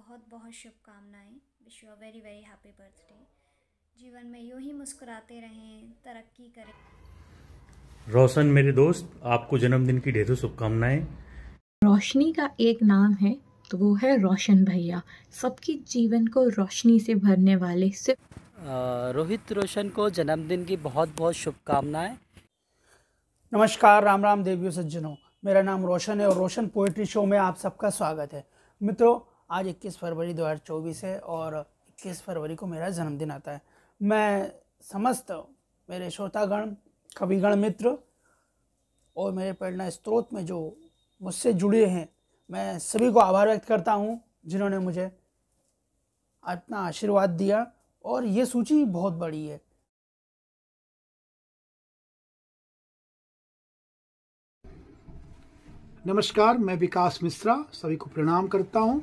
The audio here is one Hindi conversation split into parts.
बहुत बहुत शुभकामनाएं। Wish you a very very happy birthday. जीवन में यूं ही मुस्कुराते रहें, तरक्की करें। रोशन मेरे दोस्त, आपको जन्मदिन की ढेरों शुभकामनाएं। रोशनी का एक नाम है तो वो है रोशन भैया। सबके जीवन को रोशनी से भरने वाले रोहित रोशन को जन्मदिन की बहुत बहुत शुभकामनाएं। नमस्कार, राम राम देवियों सज्जनों। मेरा नाम रोशन है और रोशन पोएट्री शो में आप सबका स्वागत है। मित्रों, आज 21 फरवरी 2024 है और 21 फरवरी को मेरा जन्मदिन आता है। मैं समस्त मेरे श्रोतागण, कविगण मित्र और मेरे प्रेरणा स्रोत में जो मुझसे जुड़े हैं, मैं सभी को आभार व्यक्त करता हूं जिन्होंने मुझे अपना आशीर्वाद दिया। और ये सूची बहुत बड़ी है। नमस्कार, मैं विकास मिश्रा सभी को प्रणाम करता हूं।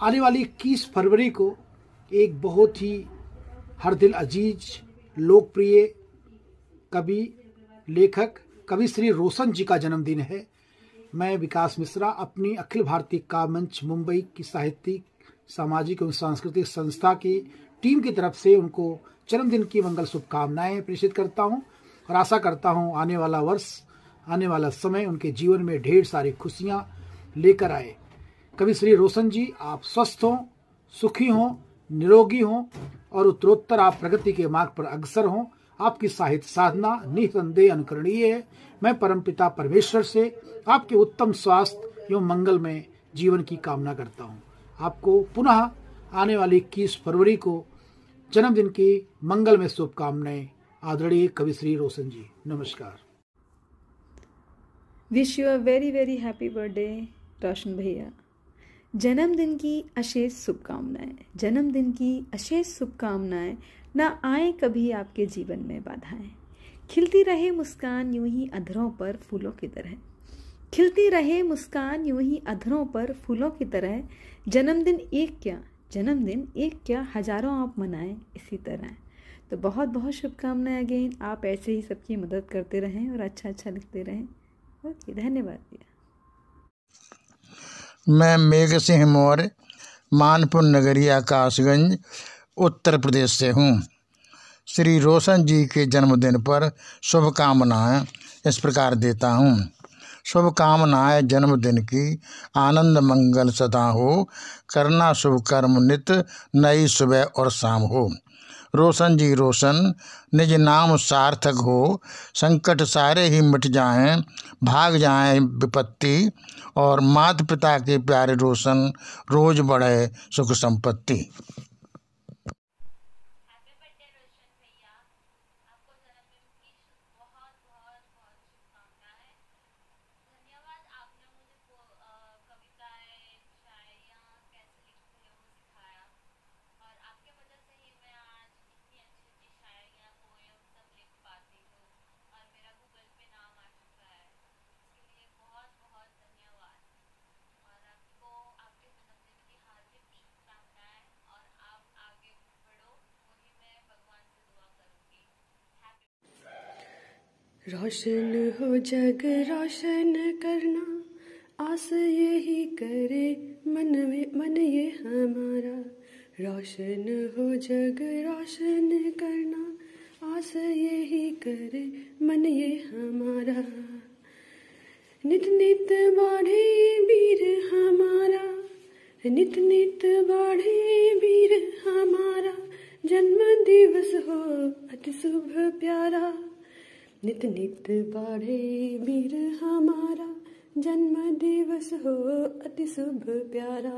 आने वाली 21 फरवरी को एक बहुत ही हर दिल अजीज, लोकप्रिय कवि, लेखक कवि श्री रोशन जी का जन्मदिन है। मैं विकास मिश्रा अपनी अखिल भारतीय काव्य मंच मुंबई की साहित्यिक, सामाजिक एवं सांस्कृतिक संस्था की टीम की तरफ से उनको जन्मदिन की मंगल शुभकामनाएं प्रेषित करता हूं और आशा करता हूं आने वाला वर्ष, आने वाला समय उनके जीवन में ढेर सारी खुशियां लेकर आए। कवि श्री रोशन जी, आप स्वस्थ हों, सुखी हों, निरोगी हों और उत्तरोत्तर आप प्रगति के मार्ग पर अग्रसर हों। आपकी साहित्य साधना निसंदेह अनुकरणीय है। मैं परमपिता परमेश्वर से आपके उत्तम स्वास्थ्य एवं मंगलमय जीवन की कामना करता हूं। आपको पुनः आने वाली 21 फरवरी को जन्मदिन की मंगलमय शुभकामनाएं। आदरणीय कवि श्री रोशन जी, नमस्कार। Wish you a very very happy birthday Roshan भैया। जन्मदिन की अशेष शुभकामनाएं, जन्मदिन की अशेष शुभकामनाएं। ना आए कभी आपके जीवन में बाधाएं, खिलती रहे मुस्कान यूं ही अधरों पर फूलों की तरह, खिलती रहे मुस्कान यूं ही अधरों पर फूलों की तरह। जन्मदिन एक क्या हजारों आप मनाएं इसी तरह। तो बहुत बहुत शुभकामनाएं अगेन। आप ऐसे ही सबकी मदद करते रहें और अच्छा अच्छा लिखते रहें। ओके, धन्यवाद भैया। मैं मेघ सिंह मौर्य, मानपुर नगरिया, कासगंज, उत्तर प्रदेश से हूँ। श्री रोशन जी के जन्मदिन पर शुभकामनाएं इस प्रकार देता हूँ। शुभकामनाएं जन्मदिन की, आनंद मंगल सदा हो, करना शुभ कर्म नित, नई सुबह और शाम हो। रोशन जी रोशन, निज नाम सार्थक हो, संकट सारे ही मिट जाएं, भाग जाएं विपत्ति, और माता पिता के प्यारे रोशन, रोज बढ़े सुख संपत्ति। रोशन हो जग रोशन करना, आस यही करे मन ये हमारा। रोशन हो जग रोशन करना, आस यही करे मन ये हमारा। नित नित बढ़े वीर हमारा, नित नित बढ़े वीर हमारा। जन्म दिवस हो अति शुभ प्यारा, नित नित बढ़े वीर हमारा। जन्म दिवस हो अति शुभ प्यारा।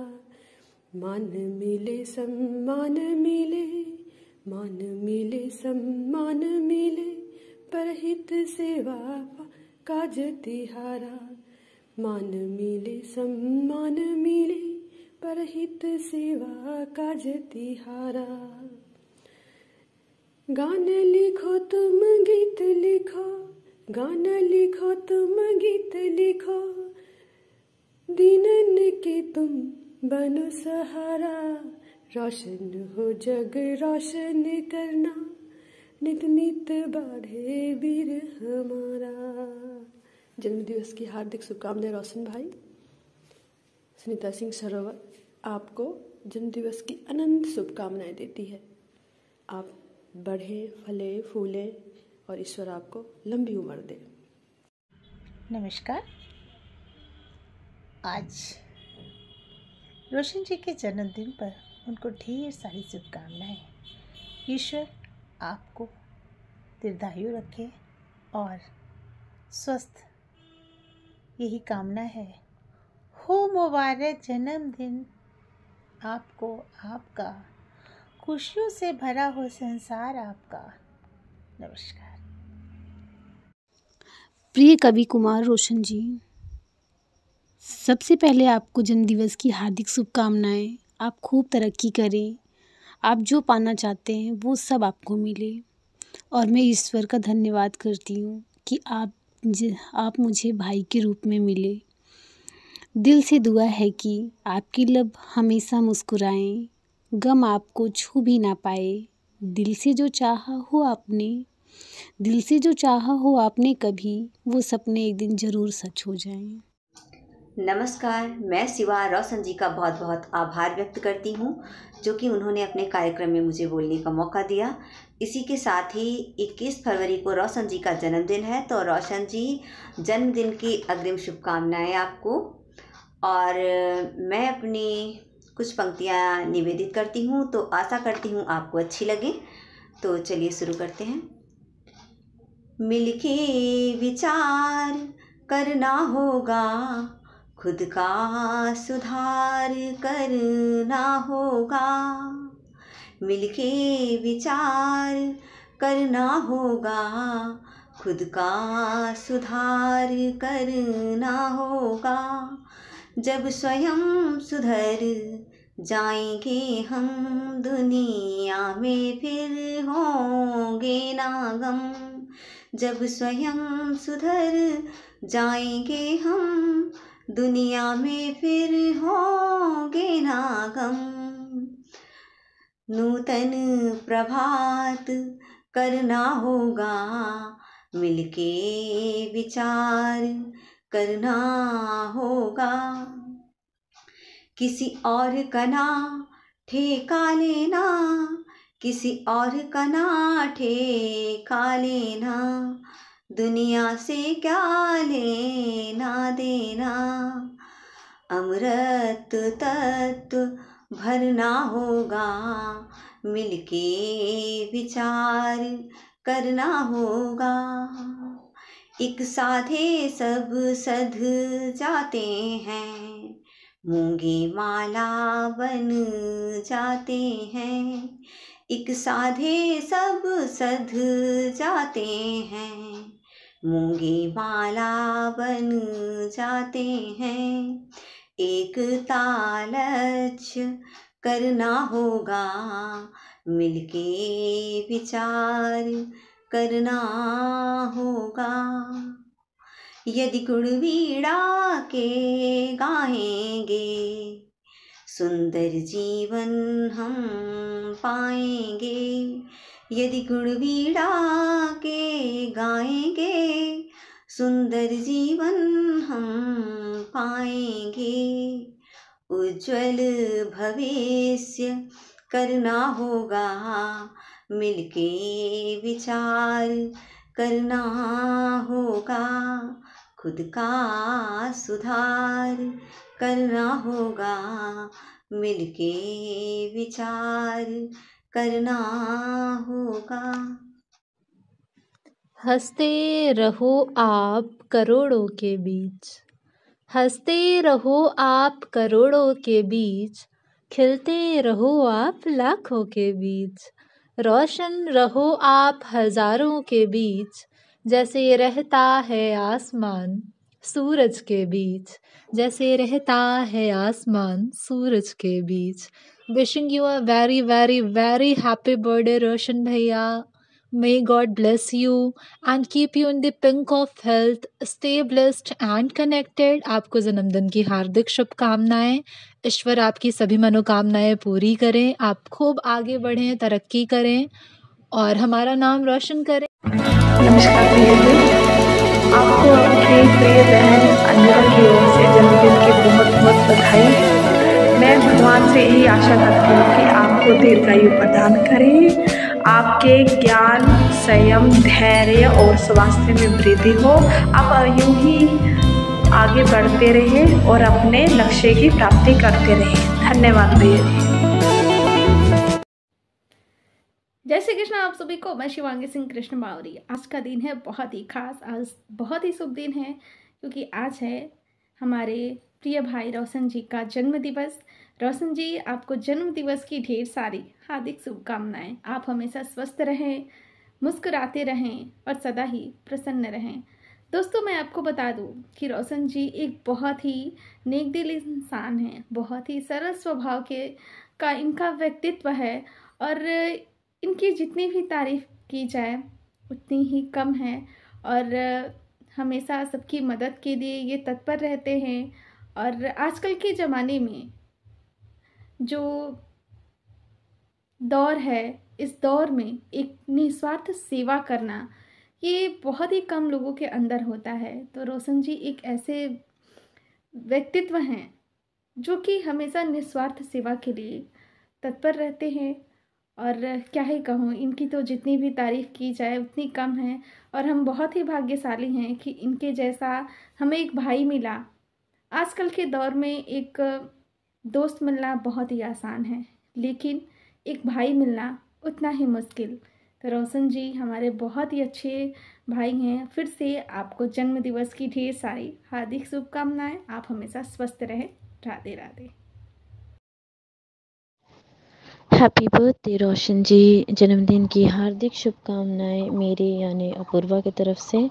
मान मिले सम्मान मिले, मान मिले सम्मान मिले, परहित सेवा काज तिहारा। मान मिले सम्मान मिले, परहित सेवा काज तिहारा। गान लिखो तुम गीत लिखो, गान लिखो तुम गीत लिखो, दीनन के तुम बनो सहारा। रोशन हो जग रोशन करना, नित नित बढ़े वीर हमारा। जन्मदिवस की हार्दिक शुभकामनाएं रोशन भाई। सुनीता सिंह सरोवर, आपको जन्मदिवस की अनंत शुभकामनाएं देती है। आप बढ़े, फले, फूले और ईश्वर आपको लंबी उम्र दे। नमस्कार। आज रोशन जी के जन्मदिन पर उनको ढेर सारी शुभकामनाएं। ईश्वर आपको दीर्घायु रखे और स्वस्थ, यही कामना है। हो मुबारक जन्मदिन आपको, आपका खुशियों से भरा हो संसार आपका। नमस्कार। प्रिय कवि कुमार रोशन जी, सबसे पहले आपको जन्मदिवस की हार्दिक शुभकामनाएं। आप खूब तरक्की करें, आप जो पाना चाहते हैं वो सब आपको मिले। और मैं ईश्वर का धन्यवाद करती हूँ कि आप मुझे भाई के रूप में मिले। दिल से दुआ है कि आपकी लब हमेशा मुस्कुराएं, गम आपको छू भी ना पाए। दिल से जो चाहा हो आपने कभी, वो सपने एक दिन ज़रूर सच हो जाएं। नमस्कार, मैं शिवा रोशन जी का बहुत बहुत आभार व्यक्त करती हूँ जो कि उन्होंने अपने कार्यक्रम में मुझे बोलने का मौका दिया। इसी के साथ ही 21 फरवरी को रोशन जी का जन्मदिन है, तो रोशन जी जन्मदिन की अग्रिम शुभकामनाएं आपको। और मैं अपनी कुछ पंक्तियाँ निवेदित करती हूँ, तो आशा करती हूँ आपको अच्छी लगे। तो चलिए शुरू करते हैं। मिलके विचार करना होगा, खुद का सुधार करना होगा। मिलके विचार करना होगा, खुद का सुधार करना होगा। जब स्वयं सुधर जाएंगे हम, दुनिया में फिर होंगे ना गम। जब स्वयं सुधर जाएंगे हम, दुनिया में फिर होंगे ना गम। नूतन प्रभात करना होगा, मिलके विचार करना होगा। किसी और का ना ठेका लेना, किसी और का ना ठेका लेना। दुनिया से क्या लेना देना। अमृत तत्व भरना होगा, मिलके विचार करना होगा। एक साधे सब सध जाते हैं, मूंगे माला बन जाते हैं। एक साधे सब सध जाते हैं, मूंगे माला बन जाते हैं। एक लक्ष्य करना होगा, मिलके विचार करना होगा। यदि गुण वीणा के गाएंगे, सुंदर जीवन हम पाएंगे। यदि गुण वीणा के गाएंगे, सुंदर जीवन हम पाएंगे। उज्जवल भविष्य करना होगा, मिलके विचार करना होगा। खुद का सुधार करना होगा, मिलके विचार करना होगा। हंसते रहो आप करोड़ों के बीच, हंसते रहो आप करोड़ों के बीच। खिलते रहो आप लाखों के बीच, रोशन रहो आप हजारों के बीच। जैसे रहता है आसमान सूरज के बीच, जैसे रहता है आसमान सूरज के बीच। Wishing you a very very very happy birthday Roshan भैया। May God bless you and keep you in the pink of health. Stay blessed and connected. आपको जन्मदिन की हार्दिक शुभकामनाएं। ईश्वर आपकी सभी मनोकामनाएं पूरी करें। आप खूब आगे बढ़ें, तरक्की करें और हमारा नाम रोशन करें। नमस्कार प्रिय जी, आपको आपके प्रिय बहन अंजना की ओर से जन्मदिन की बहुत बहुत बधाई। मैं भगवान से यही आशा करती हूँ कि आपको दीर्घायु प्रदान करें, आपके ज्ञान, संयम, धैर्य और स्वास्थ्य में वृद्धि हो। आप यूं ही आगे बढ़ते रहें और अपने लक्ष्य की प्राप्ति करते रहें। धन्यवाद भैया जी। जय श्री कृष्ण आप सभी को। मैं शिवांगी सिंह कृष्ण बावरी। आज का दिन है बहुत ही खास, आज बहुत ही शुभ दिन है क्योंकि आज है हमारे प्रिय भाई रोशन जी का जन्म दिवस। रोशन जी, आपको जन्म दिवस की ढेर सारी हार्दिक शुभकामनाएं। आप हमेशा स्वस्थ रहें, मुस्कुराते रहें और सदा ही प्रसन्न रहें। दोस्तों, मैं आपको बता दूं कि रोशन जी एक बहुत ही नेक दिल इंसान हैं, बहुत ही सरल स्वभाव का इनका व्यक्तित्व है और इनकी जितनी भी तारीफ की जाए उतनी ही कम है और हमेशा सबकी मदद के लिए ये तत्पर रहते हैं। और आजकल के ज़माने में जो दौर है, इस दौर में एक निस्वार्थ सेवा करना ये बहुत ही कम लोगों के अंदर होता है। तो रोशन जी एक ऐसे व्यक्तित्व हैं जो कि हमेशा निस्वार्थ सेवा के लिए तत्पर रहते हैं और क्या ही कहूँ, इनकी तो जितनी भी तारीफ़ की जाए उतनी कम है। और हम बहुत ही भाग्यशाली हैं कि इनके जैसा हमें एक भाई मिला। आजकल के दौर में एक दोस्त मिलना बहुत ही आसान है, लेकिन एक भाई मिलना उतना ही मुश्किल। तो रोशन जी हमारे बहुत ही अच्छे भाई हैं। फिर से आपको जन्म दिवस की ढेर सारी हार्दिक शुभकामनाएं। आप हमेशा स्वस्थ रहें। राधे राधे। हैप्पी बर्थडे रोशन जी। जन्मदिन की हार्दिक शुभकामनाएं मेरी यानी अपूर्वा की तरफ से।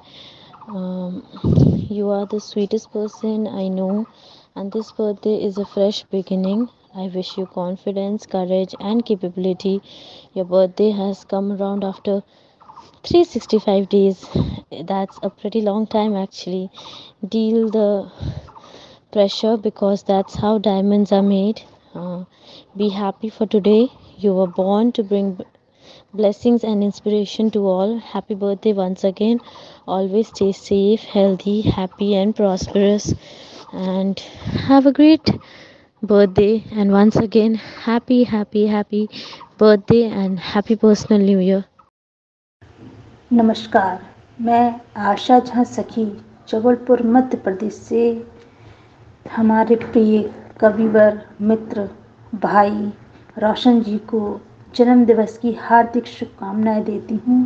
You are the sweetest person I know and this birthday is a fresh beginning. I wish you confidence, courage and capability. Your birthday has come around after 365 days. That's a pretty long time actually. Deal the pressure because that's how diamonds are made. Be happy for today. You were born to bring blessings and inspiration to all. Happy birthday once again. Always stay safe, healthy, happy and prosperous, and have a great birthday. And once again, happy birthday and happy personal new year. नमस्कार, मैं आशा झा सखी जबलपुर मध्य प्रदेश से हमारे प्रिय कविवर मित्र भाई रोशन जी को जन्म दिवस की हार्दिक शुभकामनाएं देती हूँ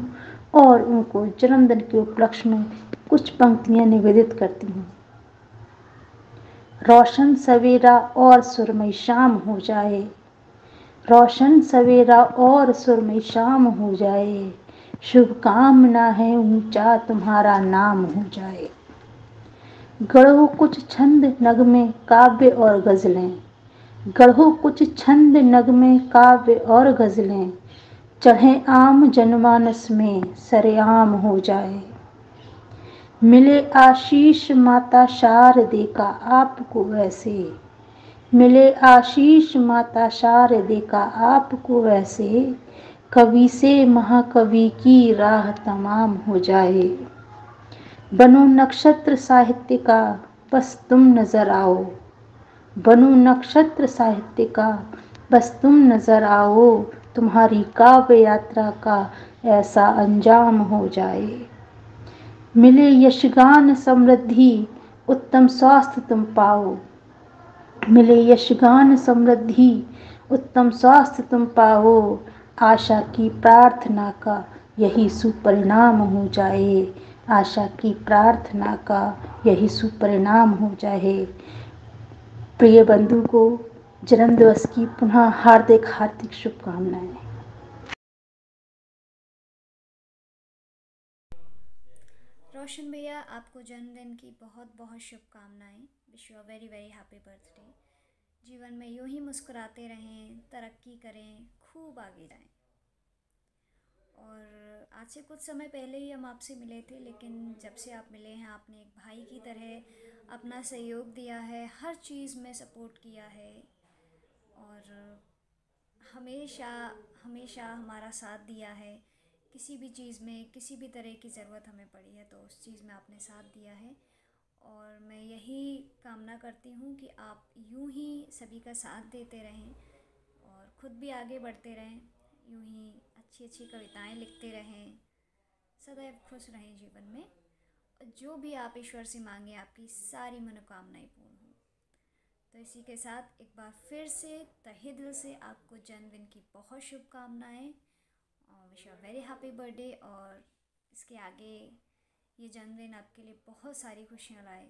और उनको जन्मदिन के उपलक्ष्य में कुछ पंक्तियाँ निवेदित करती हूँ। रोशन सवेरा और सुरमई शाम हो जाए, रोशन सवेरा और सुरमई शाम हो जाए, शुभकामना है ऊंचा तुम्हारा नाम हो जाए। गढ़ो कुछ छंद नगमे काव्य और गज़लें, गढ़ो कुछ छंद नगमे काव्य और गज़लें, चढ़े आम जनमानस में सरेआम हो जाए। मिले आशीष माता शारदे का आपको वैसे, मिले आशीष माता शारदे का आपको वैसे, कवि से महाकवि की राह तमाम हो जाए। बनो नक्षत्र साहित्य का बस तुम नजर आओ, बनो नक्षत्र साहित्य का बस तुम नजर आओ, तुम्हारी काव्य यात्रा का ऐसा अंजाम हो जाए। मिले यशगान समृद्धि उत्तम स्वास्थ्य तुम पाओ, मिले यशगान समृद्धि उत्तम स्वास्थ्य तुम पाओ, आशा की प्रार्थना का यही सुपरिणाम हो जाए, आशा की प्रार्थना का यही सुपरिणाम हो जाए। प्रिय बंधु को जन्मदिवस की पुनः हार्दिक शुभकामनाएं। रोशन भैया, आपको जन्मदिन की बहुत बहुत शुभकामनाएं। Wish you a very very happy birthday. जीवन में यूं ही मुस्कुराते रहें, तरक्की करें, खूब आगे जाएं। और आज से कुछ समय पहले ही हम आपसे मिले थे, लेकिन जब से आप मिले हैं आपने एक भाई की तरह अपना सहयोग दिया है, हर चीज़ में सपोर्ट किया है और हमेशा हमेशा हमारा साथ दिया है। किसी भी चीज़ में किसी भी तरह की ज़रूरत हमें पड़ी है तो उस चीज़ में आपने साथ दिया है और मैं यही कामना करती हूँ कि आप यूं ही सभी का साथ देते रहें और ख़ुद भी आगे बढ़ते रहें, यूं ही अच्छी अच्छी कविताएं लिखते रहें, सदैव खुश रहें जीवन में। जो भी आप ईश्वर से मांगे आपकी सारी मनोकामनाएं पूर्ण हों। तो इसी के साथ एक बार फिर से तहे दिल से आपको जन्मदिन की बहुत शुभकामनाएं और wish you very happy birthday. और इसके आगे ये जन्मदिन आपके लिए बहुत सारी खुशियां लाए।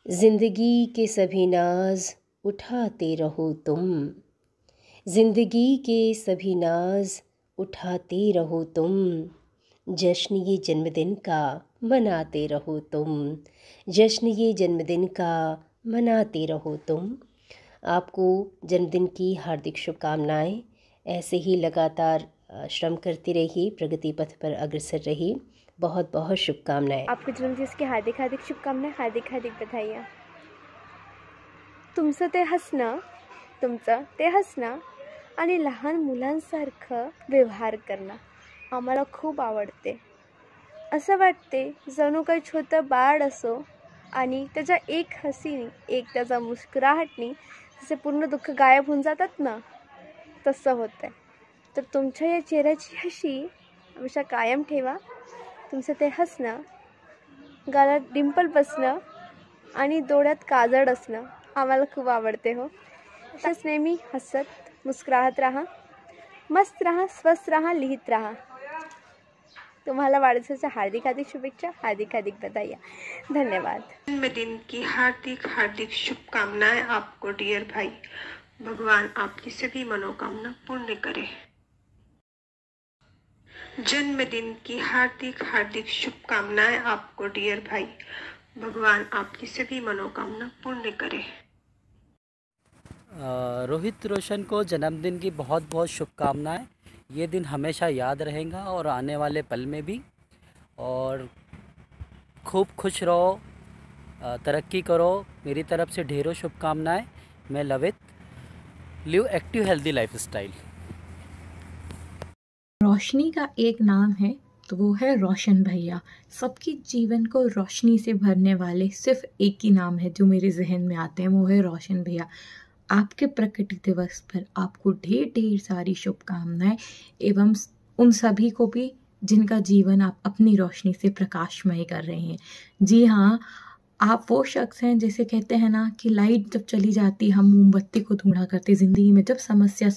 जिंदगी के सभी नाज उठाते रहो तुम, जिंदगी के सभी नाज उठाते रहो तुम, जश्न ये जन्मदिन का मनाते रहो तुम, जश्न ये जन्मदिन का मनाते रहो तुम। आपको जन्मदिन की हार्दिक शुभकामनाएं। ऐसे ही लगातार श्रम करते रहिए, प्रगति पथ पर अग्रसर रहिए। बहुत बहुत शुभकामनाएं। आपके जन्मदिन की हार्दिक हार्दिक शुभकामनाएं, हार्दिक हार्दिक बधाई। तुमचं ते हसणं आणि लहान मुलांसारखं व्यवहार करणं आम्हाला खूप आवडते। असं वाटते जणू काही छोटं बाळ असो आणि त्याच्या एक हसीने, एक त्याचा मुस्कुराहटनी जसे पूर्ण दुःख गायब होऊन जातात ना, तसं होतं आहे। तर तुमच्या या चेहऱ्याची हशी हमेशा कायम ठेवा। तुमचं ते हसणं, गालात डिंपल बसणं आणि डोळ्यात काजळ असणं आम्हाला खूप आवडते हो। तसंच नेहमी हसत मुस्कुराहत राहा, मस्त राहा, स्वस्थ राहा, लिहित राहा। तुम्हाला वाढदिवसाच्या हार्दिक हार्दिक शुभेच्छा, हार्दिक हार्दिक बधाई। धन्यवाद। जन्मदिन की हार्दिक हार्दिक शुभकामनाएं आपको डियर भाई। भगवान आपकी सभी मनोकामना पूर्ण करे। जन्मदिन की हार्दिक हार्दिक शुभकामनाएं आपको डियर भाई। भगवान आपकी सभी मनोकामना पूर्ण करे। रोहित रोशन को जन्मदिन की बहुत बहुत शुभकामनाएं। ये दिन हमेशा याद रहेगा और आने वाले पल में भी। और खूब खुश रहो, तरक्की करो। मेरी तरफ से ढेरों शुभकामनाएं। मैं love it. Live active healthy lifestyle. रोशनी का एक नाम है तो वो है रोशन भैया। सबके जीवन को रोशनी से भरने वाले सिर्फ एक ही नाम है जो मेरे जहन में आते हैं, वो है रोशन भैया। आपके प्रकृति दिवस पर आपको ढेर ढेर सारी शुभकामनाएं एवं उन सभी को भी जिनका जीवन आप अपनी रोशनी से प्रकाशमय कर रहे हैं। जी हाँ, आप वो शख्स हैं जैसे कहते हैं ना कि लाइट जब चली जाती हम मोमबत्ती को ढूंढा करते। ज़िंदगी में जब समस्या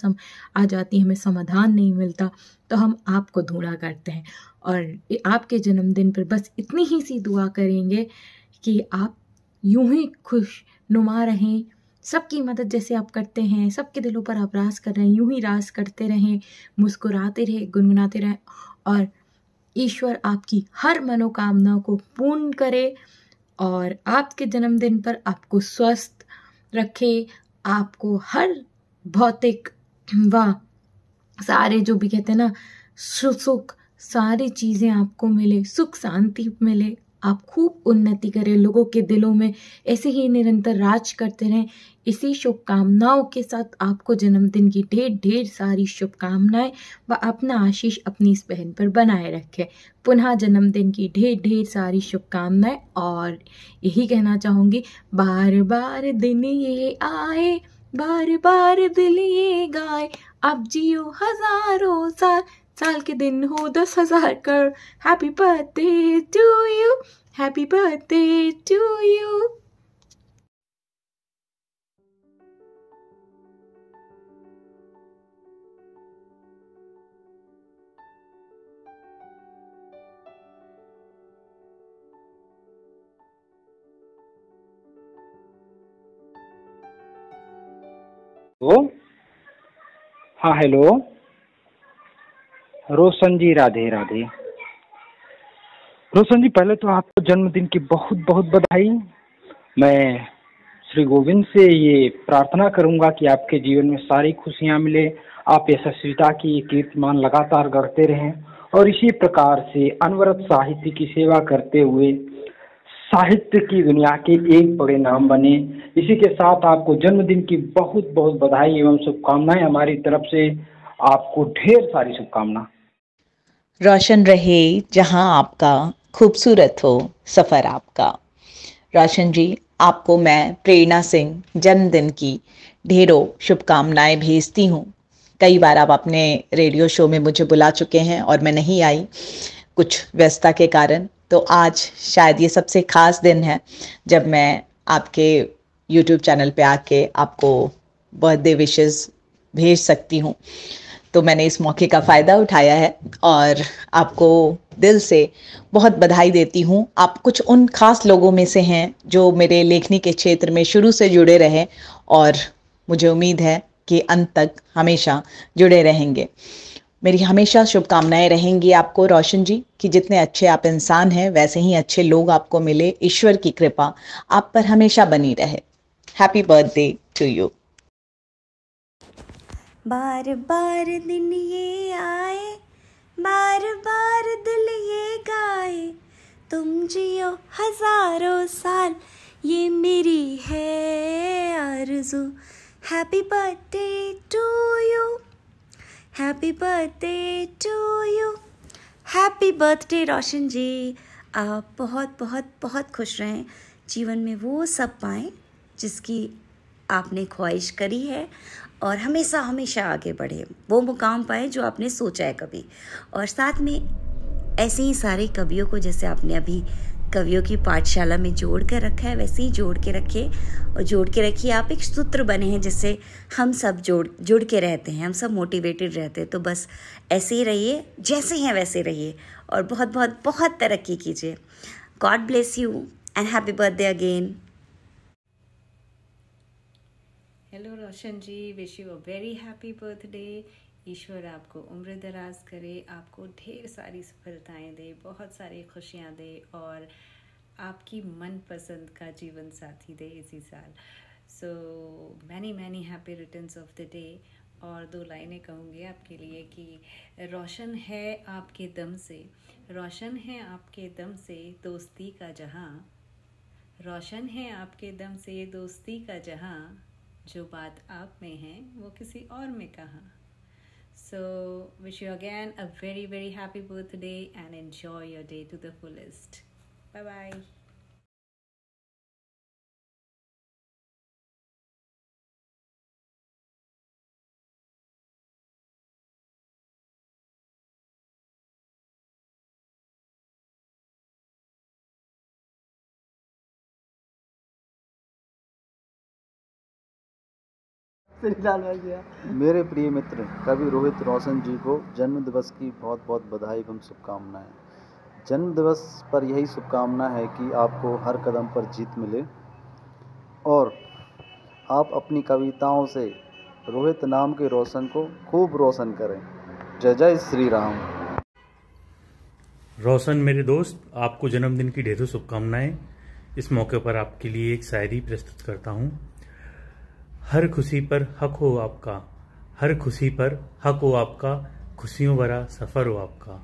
आ जाती, हमें समाधान नहीं मिलता तो हम आपको ढूंढा करते हैं। और आपके जन्मदिन पर बस इतनी ही सी दुआ करेंगे कि आप यूं ही खुश नुमा रहें, सबकी मदद जैसे आप करते हैं, सबके दिलों पर आप राज कर रहे हैं, यूं ही राज करते रहें, मुस्कुराते रहें, गुनगुनाते रहें और ईश्वर आपकी हर मनोकामना को पूर्ण करे और आपके जन्मदिन पर आपको स्वस्थ रखे, आपको हर भौतिक व सारे जो भी कहते हैं ना सुख सारी चीज़ें आपको मिले, सुख शांति मिले, आप खूब उन्नति करें, लोगों के दिलों में ऐसे ही निरंतर राज करते रहें। इसी शुभकामनाओं के साथ आपको जन्मदिन की ढेर ढेर सारी शुभकामनाएं व अपना आशीष अपनी इस बहन पर बनाए रखें। पुनः जन्मदिन की ढेर ढेर सारी शुभकामनाएं और यही कहना चाहूँगी, बार बार दिन ये आए, बार बार दिल ये गाए, अब जियो हजारों साल, साल के दिन हो 10,000 कर। Happy birthday to you, happy birthday to you. हाँ हेलो, रोशन जी, राधे राधे। रोशन जी, पहले तो आपको जन्मदिन की बहुत बहुत बधाई। मैं श्री गोविंद से ये प्रार्थना करूंगा कि आपके जीवन में सारी खुशियां मिले, आप यशस्विता की कीर्तिमान लगातार गढ़ते रहें और इसी प्रकार से अनवरत साहित्य की सेवा करते हुए साहित्य की दुनिया के एक बड़े नाम बने। इसी के साथ आपको जन्मदिन की बहुत बहुत बधाई एवं शुभकामनाएं हमारी तरफ से। आपको ढेर सारी शुभकामना। रोशन रहे जहां आपका खूबसूरत हो सफ़र आपका। रोशन जी, आपको मैं प्रेरणा सिंह जन्मदिन की ढेरों शुभकामनाएं भेजती हूँ। कई बार आप अपने रेडियो शो में मुझे बुला चुके हैं और मैं नहीं आई कुछ व्यस्तता के कारण, तो आज शायद ये सबसे ख़ास दिन है जब मैं आपके YouTube चैनल पे आके आपको बर्थडे विशेस भेज सकती हूँ। तो मैंने इस मौके का फ़ायदा उठाया है और आपको दिल से बहुत बधाई देती हूँ। आप कुछ उन खास लोगों में से हैं जो मेरे लेखनी के क्षेत्र में शुरू से जुड़े रहे और मुझे उम्मीद है कि अंत तक हमेशा जुड़े रहेंगे। मेरी हमेशा शुभकामनाएं रहेंगी आपको रोशन जी कि जितने अच्छे आप इंसान हैं वैसे ही अच्छे लोग आपको मिले। ईश्वर की कृपा आप पर हमेशा बनी रहे। Happy birthday to you. बार बार दिन ये आए, बार बार दिल ये गाए, तुम जियो हजारों साल, ये मेरी है आरज़ू। Happy birthday to you, happy birthday to you, happy birthday Roshan ji. आप बहुत बहुत बहुत खुश रहें, जीवन में वो सब पाएं जिसकी आपने ख्वाहिश करी है और हमेशा हमेशा आगे बढ़े, वो मुकाम पाए जो आपने सोचा है कभी। और साथ में ऐसे ही सारे कवियों को, जैसे आपने अभी कवियों की पाठशाला में जोड़ कर रखा है, वैसे ही जोड़ के रखे और जोड़ के रखिए। आप एक सूत्र बने हैं जिससे हम सब जुड़ के रहते हैं, हम सब मोटिवेटेड रहते हैं। तो बस ऐसे ही रहिए, जैसे हैं वैसे रहिए और बहुत बहुत बहुत तरक्की कीजिए। God bless you and happy birthday again. Hello Roshan ji, wish you a very happy birthday. ईश्वर आपको उम्र दराज करे, आपको ढेर सारी सफलताएं दे, बहुत सारी खुशियां दे और आपकी मनपसंद का जीवन साथी दे इसी साल। So many many happy returns of the day. और 2 लाइनें कहूँगी आपके लिए कि रोशन है आपके दम से, रोशन है आपके दम से दोस्ती का जहां, रोशन है आपके दम से दोस्ती का जहां, जो बात आप में है वो किसी और में कहाँ। So wish you again a very very happy birthday and enjoy your day to the fullest. Bye bye. मेरे प्रिय मित्र कवि रोहित रोशन जी को जन्मदिवस की बहुत बहुत बधाई एवं शुभकामनाएं। जन्मदिवस पर यही शुभकामना है कि आपको हर कदम पर जीत मिले और आप अपनी कविताओं से रोहित नाम के रोशन को खूब रोशन करें। जय जय श्री राम। रोशन मेरे दोस्त, आपको जन्मदिन की ढेरों शुभकामनाएं। इस मौके पर आपके लिए एक शायरी प्रस्तुत करता हूँ। हर खुशी पर हक हो आपका, हर खुशी पर हक हो आपका, खुशियों भरा सफ़र हो आपका।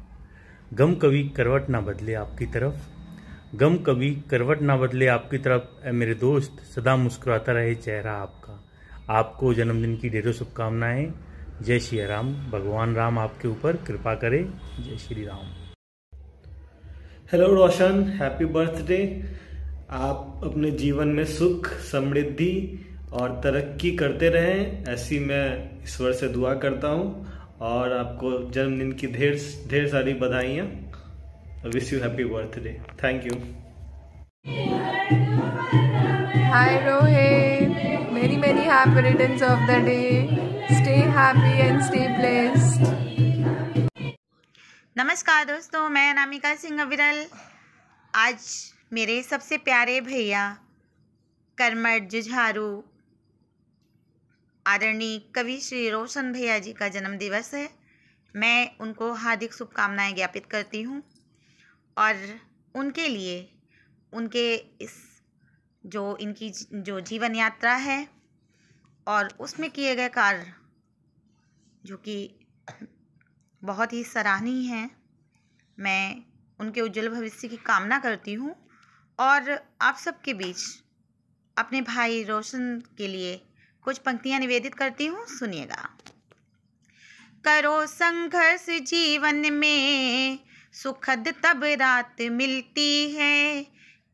गम कभी करवट ना बदले आपकी तरफ, गम कभी करवट ना बदले आपकी तरफ। मेरे दोस्त, सदा मुस्कुराता रहे चेहरा आपका। आपको जन्मदिन की ढेरों शुभकामनाएं। जय श्री राम। भगवान राम आपके ऊपर कृपा करे। जय श्री राम। हेलो रोशन, हैप्पी बर्थडे। आप अपने जीवन में सुख, समृद्धि और तरक्की करते रहें, ऐसी मैं ईश्वर से दुआ करता हूँ और आपको जन्मदिन की ढेर सारी बधाइयाँ। Wish you happy birthday. Thank you. Hi Rohit, many many happy returns of the day. Stay happy and stay blessed. नमस्कार दोस्तों, मैं अनामिका सिंह अविरल। आज मेरे सबसे प्यारे भैया कर्मठ जुझारू आदरणीय कवि श्री रोशन भैया जी का जन्म दिवस है। मैं उनको हार्दिक शुभकामनाएं ज्ञापित करती हूँ और उनके लिए उनके इस इनकी जो जीवन यात्रा है और उसमें किए गए कार्य जो कि बहुत ही सराहनीय हैं, मैं उनके उज्जवल भविष्य की कामना करती हूँ और आप सबके बीच अपने भाई रोशन के लिए कुछ पंक्तियाँ निवेदित करती हूँ, सुनिएगा। करो संघर्ष जीवन में, सुखद तब रात मिलती है,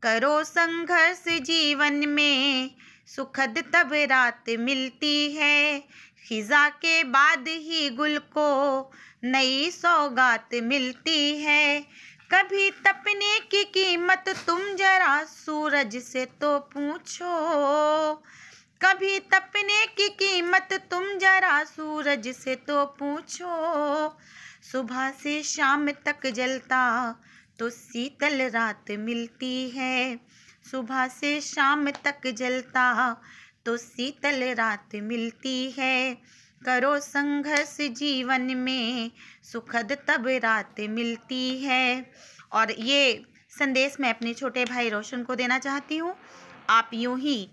करो संघर्ष जीवन में, सुखद तब रात मिलती है, खिजा के बाद ही गुल को नई सौगात मिलती है। कभी तपने की कीमत तुम जरा सूरज से तो पूछो, कभी तपने की कीमत तुम जरा सूरज से तो पूछो, सुबह से शाम तक जलता तो शीतल रात मिलती है, सुबह से शाम तक जलता तो शीतल रात मिलती है, करो संघर्ष जीवन में, सुखद तब रात मिलती है। और ये संदेश मैं अपने छोटे भाई रोशन को देना चाहती हूँ। आप यूँ ही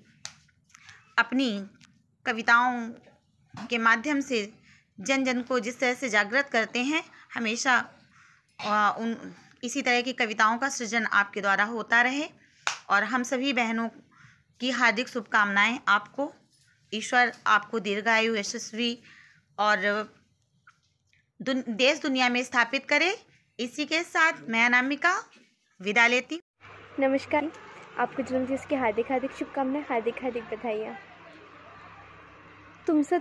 अपनी कविताओं के माध्यम से जन जन को जिस तरह से जागृत करते हैं, हमेशा इसी तरह की कविताओं का सृजन आपके द्वारा होता रहे। और हम सभी बहनों की हार्दिक शुभकामनाएं आपको। ईश्वर आपको दीर्घायु, यशस्वी और देश दुनिया में स्थापित करे। इसी के साथ मैं अनामिका विदा लेती। नमस्कार, आपको जन्मदिवस की हार्दिक हार्दिक शुभकामनाएं, हार्दिक हार्दिक बधाई। तुमचं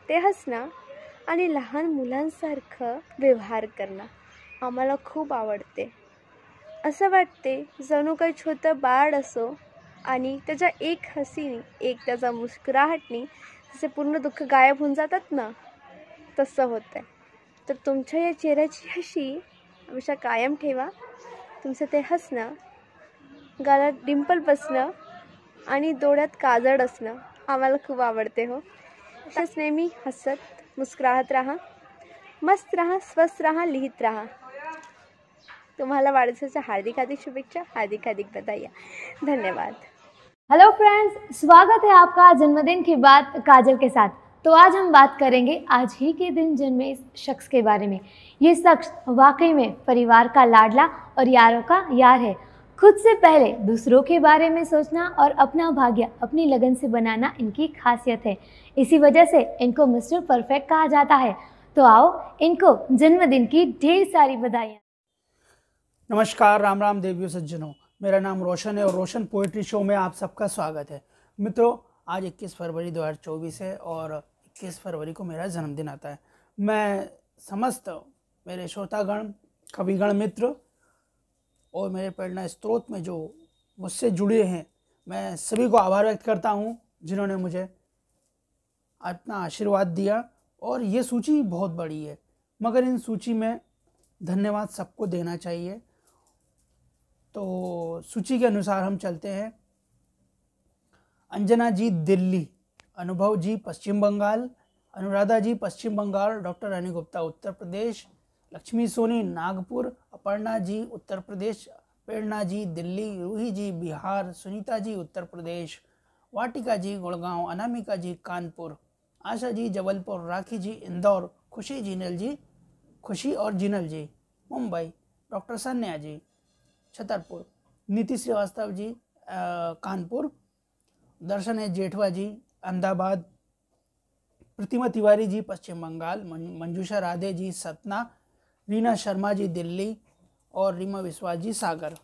ते हसणं आणि लहान मुलांसारखं व्यवहार करणं आम्हाला खूप आवडते। असं वाटते जणू काही छोटं बाळ असो आणि त्याच्या एक हसीने, एक त्याचा मुस्कुराहटनी जसे पूर्ण दुःख गायब होऊन जातात ना, तसं होतं आहे। तर तुमच्या या चेहऱ्याची हशी हमेशा कायम ठेवा। तुमचं ते हसणं, गालात डिंपल बसणं आणि डोळ्यात काजळ असणं आम्हाला खूप आवडते हो। तसंच नेहमी हसत मुस्कुराहत राहा, मस्त राहा, स्वस्थ राहा, लिहित राहा। तुम्हाला वाढदिवसाच्या हार्दिक हार्दिक शुभेच्छा, हार्दिक हार्दिक बधाई। धन्यवाद। हेलो फ्रेंड्स, स्वागत है आपका जन्मदिन की बात काजल के साथ। तो आज हम बात करेंगे आज ही के दिन जन्मे इस शख्स के बारे में। ये शख्स वाकई में परिवार का लाडला और यारों का यार है। खुद से पहले दूसरों के बारे में सोचना और अपना भाग्य अपनी लगन से बनाना इनकी खासियत है। इसी वजह से इनको मिस्टर परफेक्ट कहा जाता है। तो आओ इनको जन्मदिन की ढेर सारी बधाइयाँ। नमस्कार, राम राम देवियों सज्जनों, मेरा नाम रोशन है और रोशन पोएट्री शो में आप सबका स्वागत है। मित्रों, आज 21 फरवरी 2024 है और 21 फरवरी को मेरा जन्मदिन आता है। मैं समस्त मेरे श्रोतागण, कविगण मित्र और मेरे प्रेरणा स्रोत में जो मुझसे जुड़े हैं, मैं सभी को आभार व्यक्त करता हूं जिन्होंने मुझे अपना आशीर्वाद दिया। और ये सूची बहुत बड़ी है, मगर इन सूची में धन्यवाद सबको देना चाहिए। तो सूची के अनुसार हम चलते हैं। अंजना जी दिल्ली, अनुभव जी पश्चिम बंगाल, अनुराधा जी पश्चिम बंगाल, डॉक्टर रानी गुप्ता उत्तर प्रदेश, लक्ष्मी सोनी नागपुर, अपर्णा जी उत्तर प्रदेश, प्रेरणा जी दिल्ली, रूही जी बिहार, सुनीता जी उत्तर प्रदेश, वाटिका जी गुड़गांव, अनामिका जी कानपुर, आशा जी जबलपुर, राखी जी इंदौर, खुशी और जिनल जी मुंबई, डॉक्टर सन्या जी छतरपुर, नीति श्रीवास्तव जी कानपुर, दर्शन है जेठवा जी अहमदाबाद, प्रतिमा तिवारी जी पश्चिम बंगाल, मंजूषा राधे जी सतना, रीना शर्मा जी दिल्ली और रीमा विश्वास जी सागर,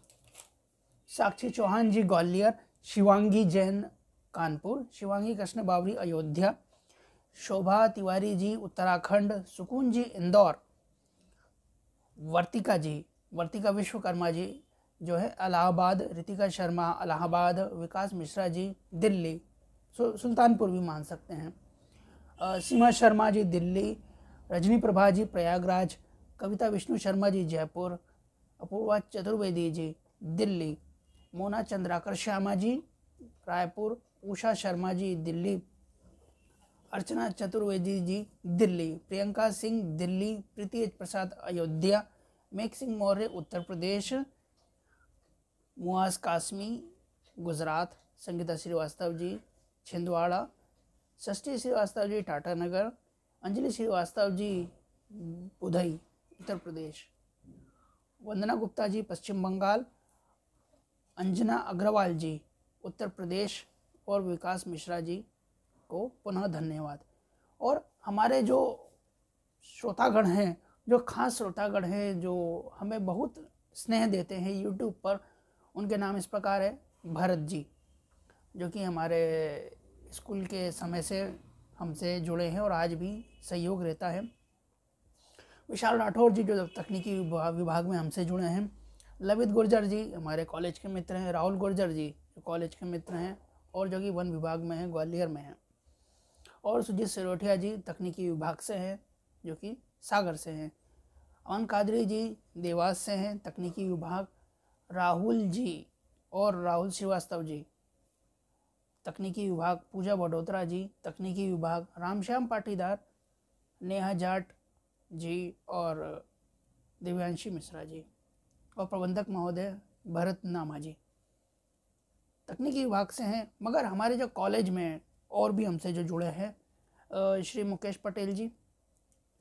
साक्षी चौहान जी ग्वालियर, शिवांगी जैन कानपुर, शिवांगी कृष्ण बावरी अयोध्या, शोभा तिवारी जी उत्तराखंड, सुकून जी इंदौर, वर्तिका विश्वकर्मा जी जो है इलाहाबाद, रितिका शर्मा इलाहाबाद, विकास मिश्रा जी दिल्ली, सुल्तानपुर भी मान सकते हैं, सीमा शर्मा जी दिल्ली, रजनी प्रभा जी प्रयागराज, कविता विष्णु शर्मा जी जयपुर, अपूर्वा चतुर्वेदी जी दिल्ली, मोना चंद्राकर श्यामा जी रायपुर, उषा शर्मा जी दिल्ली, अर्चना चतुर्वेदी जी दिल्ली, प्रियंका सिंह दिल्ली, प्रीति प्रसाद अयोध्या, मेघ सिंह मौर्य उत्तर प्रदेश, मुआज कासमी गुजरात, संगीता श्रीवास्तव जी छिंदवाड़ा, षष्ठी श्रीवास्तव जी टाटानगर, अंजलि श्रीवास्तव जी बुधई उत्तर प्रदेश, वंदना गुप्ता जी पश्चिम बंगाल, अंजना अग्रवाल जी उत्तर प्रदेश और विकास मिश्रा जी को पुनः धन्यवाद। और हमारे जो श्रोतागण हैं जो खास श्रोतागण हैं जो हमें बहुत स्नेह देते हैं यूट्यूब पर, उनके नाम इस प्रकार है। भरत जी, जो कि हमारे स्कूल के समय से हमसे जुड़े हैं और आज भी सहयोग रहता है। विशाल राठौर जी, जो तकनीकी विभाग में हमसे जुड़े हैं। लवित गुर्जर जी हमारे कॉलेज के मित्र हैं। राहुल गुर्जर जी जो कॉलेज के मित्र हैं और जो कि वन विभाग में हैं, ग्वालियर में हैं। और सुजीत सिरोठिया जी तकनीकी विभाग से हैं, जो कि सागर से हैं। अमन कादरी जी देवास से हैं, तकनीकी विभाग। राहुल जी और राहुल श्रीवास्तव जी तकनीकी विभाग। पूजा वडोदरा जी तकनीकी विभाग। रामश्याम पाटीदार, नेहा जाट जी और दिव्यांशी मिश्रा जी, और प्रबंधक महोदय भरत नामा जी तकनीकी विभाग से हैं। मगर हमारे जो कॉलेज में और भी हमसे जो जुड़े हैं, श्री मुकेश पटेल जी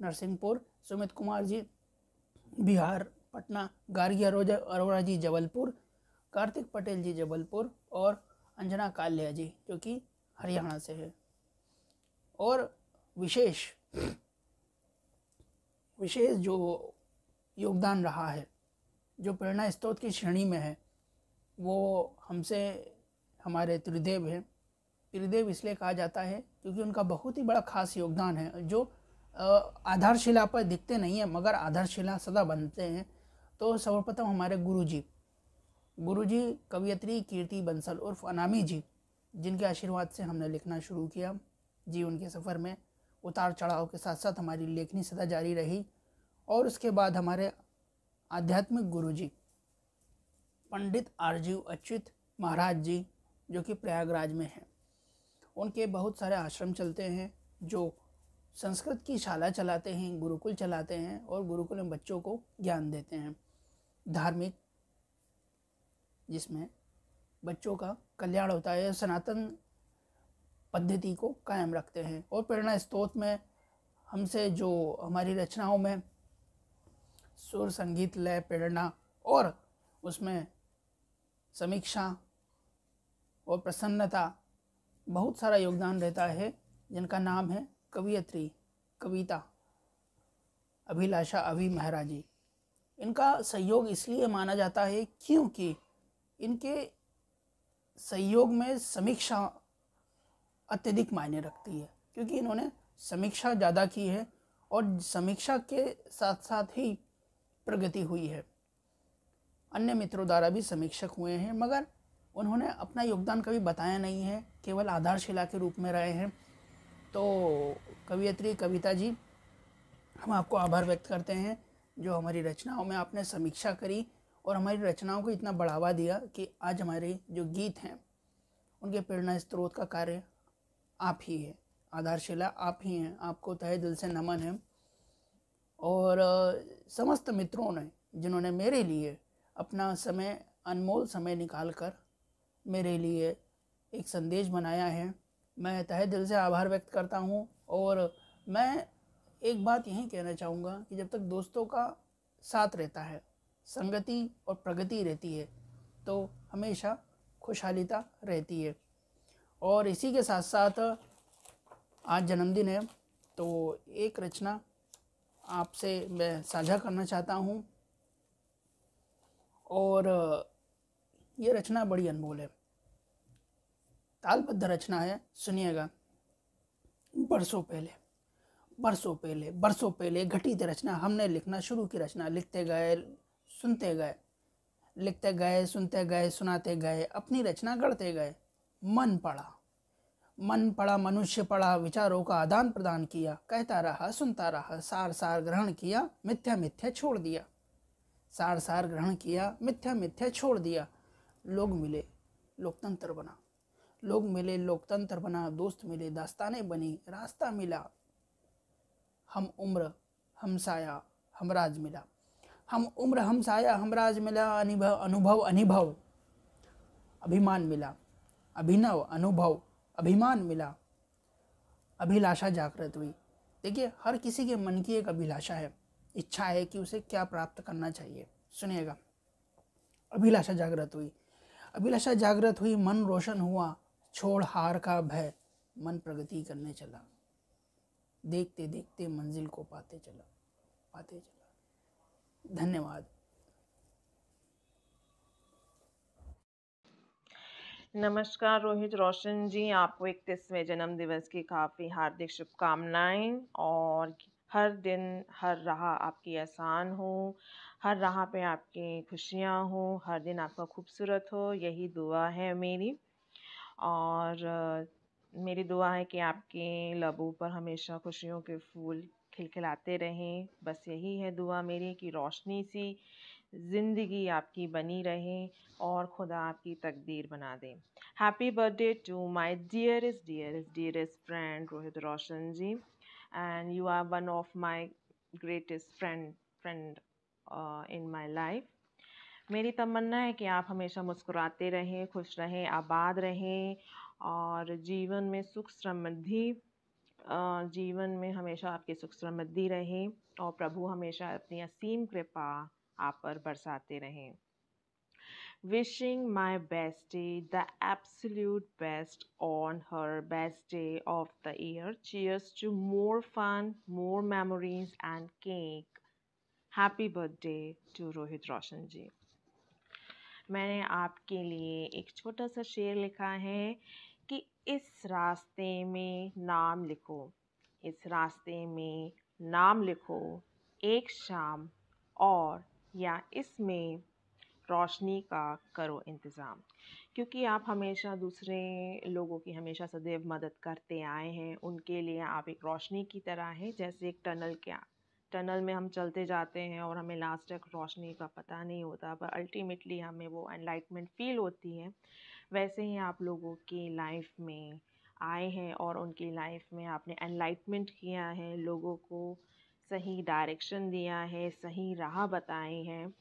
नरसिंहपुर, सुमित कुमार जी बिहार पटना, गार्गी अरोड़ा जी जबलपुर, कार्तिक पटेल जी जबलपुर, और अंजना काल्या जी जो कि हरियाणा से है। और विशेष जो योगदान रहा है, जो प्रेरणा स्रोत की श्रेणी में है, वो हमसे हमारे त्रिदेव हैं। त्रिदेव इसलिए कहा जाता है क्योंकि उनका बहुत ही बड़ा खास योगदान है, जो आधारशिला पर दिखते नहीं है मगर आधारशिला सदा बनते हैं। तो सर्वप्रथम हमारे गुरुजी कवियत्री कीर्ति बंसल उर्फ अनामी जी, जिनके आशीर्वाद से हमने लिखना शुरू किया। जीवन के सफ़र में उतार चढ़ाव के साथ साथ हमारी लेखनी सदा जारी रही। और उसके बाद हमारे आध्यात्मिक गुरुजी पंडित आरजीव अच्युत महाराज जी, जो कि प्रयागराज में हैं। उनके बहुत सारे आश्रम चलते हैं, जो संस्कृत की शाला चलाते हैं, गुरुकुल चलाते हैं और गुरुकुल में बच्चों को ज्ञान देते हैं, धार्मिक, जिसमें बच्चों का कल्याण होता है। सनातन पद्धति को कायम रखते हैं। और प्रेरणा स्रोत में हमसे जो हमारी रचनाओं में सुर, संगीत, लय, प्रेरणा और उसमें समीक्षा और प्रसन्नता, बहुत सारा योगदान रहता है, जिनका नाम है कवियत्री कविता अभिलाषा अभी मेहरा जी। इनका सहयोग इसलिए माना जाता है क्योंकि इनके सहयोग में समीक्षा अत्यधिक मायने रखती है, क्योंकि इन्होंने समीक्षा ज़्यादा की है और समीक्षा के साथ साथ ही प्रगति हुई है। अन्य मित्रों द्वारा भी समीक्षक हुए हैं, मगर उन्होंने अपना योगदान कभी बताया नहीं है, केवल आधारशिला के रूप में रहे हैं। तो कवियत्री कविता जी, हम आपको आभार व्यक्त करते हैं जो हमारी रचनाओं में आपने समीक्षा करी और हमारी रचनाओं को इतना बढ़ावा दिया कि आज हमारे जो गीत हैं उनके प्रेरणा स्रोत का कार्य आप ही है, आधारशिला आप ही हैं। आपको तहे दिल से नमन है। और समस्त मित्रों ने जिन्होंने मेरे लिए अपना समय, अनमोल समय निकालकर मेरे लिए एक संदेश बनाया है, मैं तहे दिल से आभार व्यक्त करता हूँ। और मैं एक बात यही कहना चाहूँगा कि जब तक दोस्तों का साथ रहता है, संगति और प्रगति रहती है, तो हमेशा खुशहालीता रहती है। और इसी के साथ साथ आज जन्मदिन है, तो एक रचना आपसे मैं साझा करना चाहता हूँ। और ये रचना बड़ी अनमोल है, तालबद्ध रचना है, सुनिएगा। बरसों पहले घटी थी रचना, हमने लिखना शुरू की रचना, लिखते गए सुनते गए, लिखते गए सुनते गए सुनाते गए, अपनी रचना गढ़ते गए। मन पड़ा मनुष्य पड़ा, विचारों का आदान प्रदान किया, कहता रहा सुनता रहा, सार सार ग्रहण किया, मिथ्या मिथ्या छोड़ दिया, सार सार ग्रहण किया, मिथ्या मिथ्या छोड़ दिया। लोग मिले लोकतंत्र बना, दोस्त मिले दास्तानें बनी, रास्ता मिला, हम उम्र हम साया हम राज मिला, हम उम्र हम साया हम राज मिला, अनुभव अभिमान मिला, अभिनव अनुभव अभिमान मिला, अभिलाषा जागृत हुई। देखिए, हर किसी के मन की एक अभिलाषा है, इच्छा है कि उसे क्या प्राप्त करना चाहिए। सुनिएगा, अभिलाषा जागृत हुई, मन रोशन हुआ, छोड़ हार का भय, मन प्रगति करने चला, देखते देखते मंजिल को पाते चला। पाते चला। धन्यवाद। नमस्कार रोहित रोशन जी, आपको 31वें जन्मदिवस की काफ़ी हार्दिक शुभकामनाएं और हर दिन हर राह आपकी आसान हो, हर राह पे आपकी खुशियां हो, हर दिन आपका खूबसूरत हो, यही दुआ है मेरी। और मेरी दुआ है कि आपके लबों पर हमेशा खुशियों के फूल खिलखिलाते रहें। बस यही है दुआ मेरी कि रोशनी सी ज़िंदगी आपकी बनी रहे और खुदा आपकी तकदीर बना दे। Happy birthday to my dearest friend Rohit Roshan ji, and you are one of my greatest friend in my life. मेरी तमन्ना है कि आप हमेशा मुस्कुराते रहें, खुश रहें, आबाद रहें और जीवन में सुख समृद्धि जीवन में हमेशा आपकी सुख समृद्धि रहे और प्रभु हमेशा अपनी असीम कृपा आप पर बरसाते रहें। Wishing my bestie the absolute best on her best day of the year. Cheers to more fun, more memories and cake. Happy birthday to Rohit Roshan जी। मैंने आपके लिए एक छोटा सा शेर लिखा है कि इस रास्ते में नाम लिखो, इस रास्ते में नाम लिखो एक शाम और, या इसमें रोशनी का करो इंतज़ाम। क्योंकि आप हमेशा दूसरे लोगों की हमेशा सदैव मदद करते आए हैं, उनके लिए आप एक रोशनी की तरह हैं। जैसे एक टनल में हम चलते जाते हैं और हमें लास्ट तक रोशनी का पता नहीं होता, पर अल्टीमेटली हमें वो एनलाइटमेंट फील होती है। वैसे ही आप लोगों की लाइफ में आए हैं और उनकी लाइफ में आपने एनलाइटमेंट किया है, लोगों को सही डायरेक्शन दिया है, सही राह बताए हैं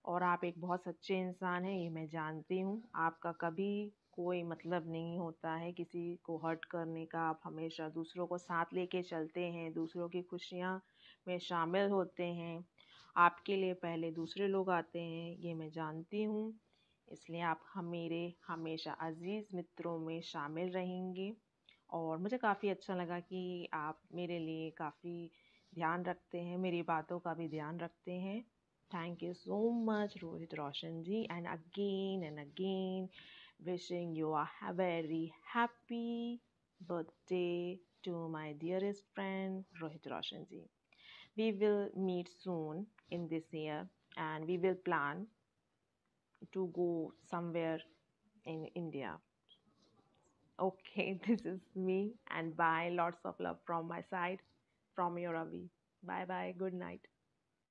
और आप एक बहुत सच्चे इंसान हैं, ये मैं जानती हूँ। आपका कभी कोई मतलब नहीं होता है किसी को हर्ट करने का। आप हमेशा दूसरों को साथ लेके चलते हैं, दूसरों की खुशियाँ में शामिल होते हैं। आपके लिए पहले दूसरे लोग आते हैं, ये मैं जानती हूँ। इसलिए आप मेरे हमेशा अज़ीज़ मित्रों में शामिल रहेंगे और मुझे काफ़ी अच्छा लगा कि आप मेरे लिए काफ़ी ध्यान रखते हैं, मेरी बातों का भी ध्यान रखते हैं। Thank you so much, Rohit Roshan ji, and again, wishing you a very happy birthday to my dearest friend, Rohit Roshan ji. We will meet soon in this year, and we will plan to go somewhere in India. Okay, this is me, and bye. Lots of love from my side, from your Avi. Bye bye. Good night.